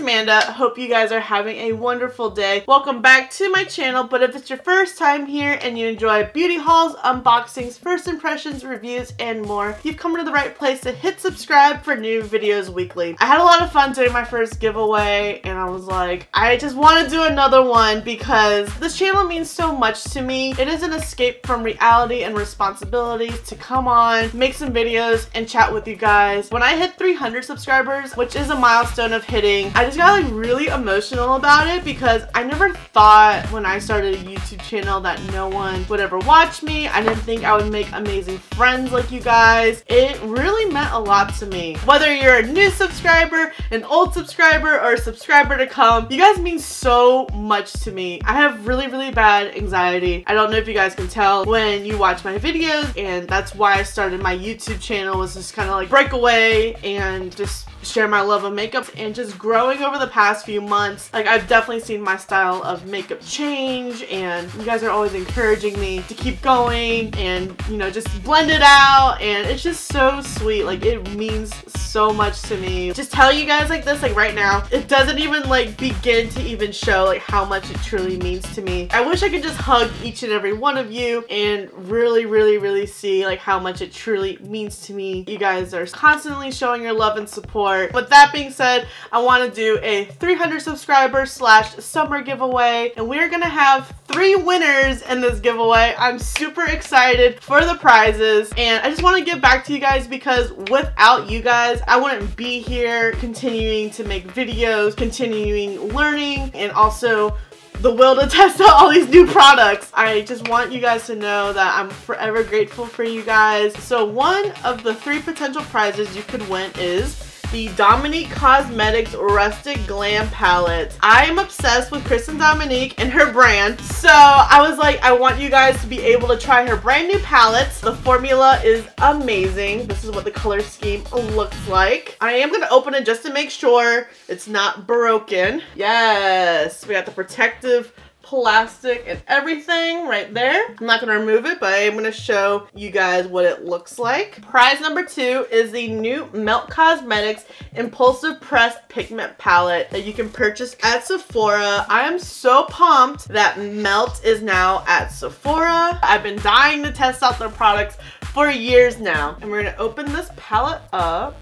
Amanda. Hope you guys are having a wonderful day. Welcome back to my channel, but if it's your first time here and you enjoy beauty hauls, unboxings, first impressions, reviews, and more, you've come to the right place to hit subscribe for new videos weekly. I had a lot of fun doing my first giveaway, and I was like, I just want to do another one because this channel means so much to me. It is an escape from reality and responsibilities to come on, make some videos, and chat with you guys. When I hit 300 subscribers, which is a milestone of hitting, I just got like really emotional about it because I never thought when I started a YouTube channel that no one would ever watch me. I didn't think I would make amazing friends like you guys. It really meant a lot to me. Whether you're a new subscriber, an old subscriber, or a subscriber to come, you guys mean so much to me. I have really bad anxiety. I don't know if you guys can tell when you watch my videos, and that's why I started my YouTube channel, was just kind of like break away and just share my love of makeup. And just growing over the past few months, like I've definitely seen my style of makeup change, and you guys are always encouraging me to keep going and, you know, just blend it out, and it's just so sweet. Like it means so much to me. Just telling you guys like this, like right now, it doesn't even like begin to even show like how much it truly means to me. I wish I could just hug each and every one of you and really see like how much it truly means to me. You guys are constantly showing your love and support. With that being said, I want to do a 300 subscriber / summer giveaway, and we're gonna have 3 winners in this giveaway. I'm super excited for the prizes, and I just want to give back to you guys because without you guys, I wouldn't be here continuing to make videos, continuing learning, and also the will to test out all these new products. I just want you guys to know that I'm forever grateful for you guys. So one of the 3 potential prizes you could win is the Dominique Cosmetics Rustic Glam Palette. I am obsessed with Kristen Dominique and her brand, so I was like, I want you guys to be able to try her brand new palettes. The formula is amazing. This is what the color scheme looks like. I am going to open it just to make sure it's not broken. Yes, we got the protective plastic and everything right there. I'm not going to remove it, but I'm going to show you guys what it looks like. Prize number 2 is the new Melt Cosmetics Impulsive Pressed Pigment Palette that you can purchase at Sephora. I am so pumped that Melt is now at Sephora. I've been dying to test out their products for years now. And we're going to open this palette up.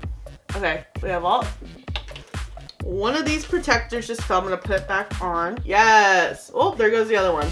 Okay, we have one of these protectors just fell. I'm gonna put it back on. Yes. Oh, there goes the other one.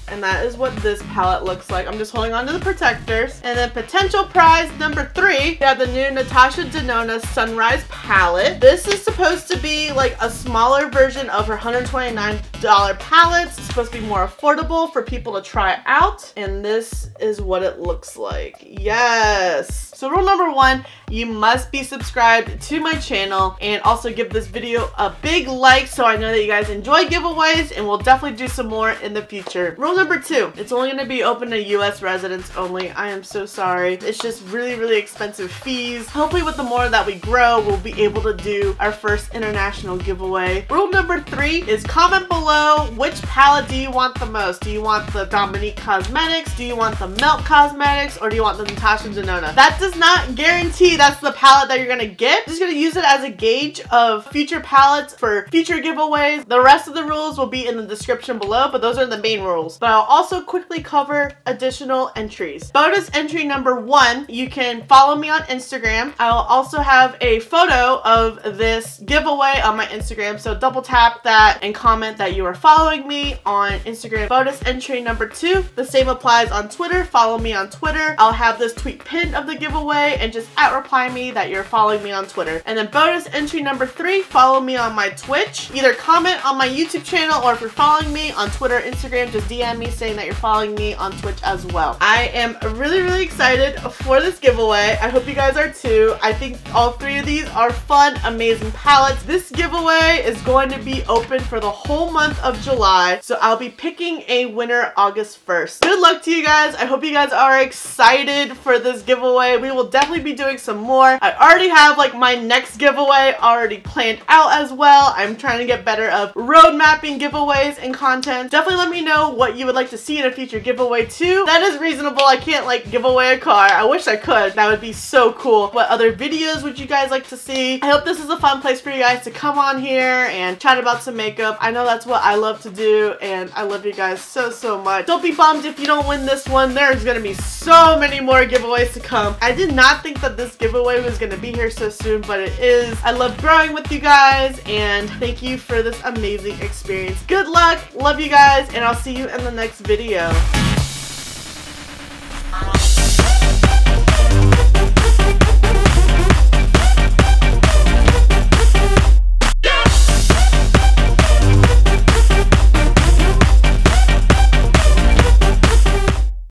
And that is what this palette looks like. I'm just holding on to the protectors. And then potential prize number 3, we have the new Natasha Denona Sunrise palette. This is supposed to be like a smaller version of her $129 palettes. It's supposed to be more affordable for people to try out. And this is what it looks like. Yes. So rule number 1, you must be subscribed to my channel, and also give this video a big like so I know that you guys enjoy giveaways, and we'll definitely do some more in the future. Rule number 2, it's only going to be open to US residents only. I am so sorry. It's just really expensive fees. Hopefully with the more that we grow, we'll be able to do our first international giveaway. Rule number 3 is comment below which palette do you want the most. Do you want the Dominique Cosmetics? Do you want the Melt Cosmetics? Or do you want the Natasha Denona? That does not guarantee that's the palette that you're going to get. I'm just going to use it as a gauge of future palettes for future giveaways. The rest of the rules will be in the description below, but those are the main rules. But I'll also quickly cover additional entries. Bonus entry number 1, you can follow me on Instagram. I'll also have a photo of this giveaway on my Instagram, so double tap that and comment that you are following me on Instagram. Bonus entry number 2, the same applies on Twitter. Follow me on Twitter. I'll have this tweet pinned of the giveaway, and just reply me that you're following me on Twitter. And then bonus entry number 3, follow me on my Twitch. Either comment on my YouTube channel, or if you're following me on Twitter, Instagram, just DM me saying that you're following me on Twitch as well. I am really excited for this giveaway. I hope you guys are too. I think all 3 of these are fun, amazing palettes. This giveaway is going to be open for the whole month of July, so I'll be picking a winner August 1st. Good luck to you guys. I hope you guys are excited for this giveaway. we will definitely be doing some more. I already have like my next giveaway already planned out as well. I'm trying to get better of road mapping giveaways and content. Definitely let me know what you would like to see in a future giveaway too. That is reasonable. I can't like give away a car. I wish I could. That would be so cool. What other videos would you guys like to see? I hope this is a fun place for you guys to come on here and chat about some makeup. I know that's what I love to do, and I love you guys so much. Don't be bummed if you don't win this one. There's gonna be so many more giveaways to come. I did not think that this giveaway was gonna be here so soon, but it is. I love growing with you guys, and thank you for this amazing experience. Good luck, love you guys, and I'll see you in the next video.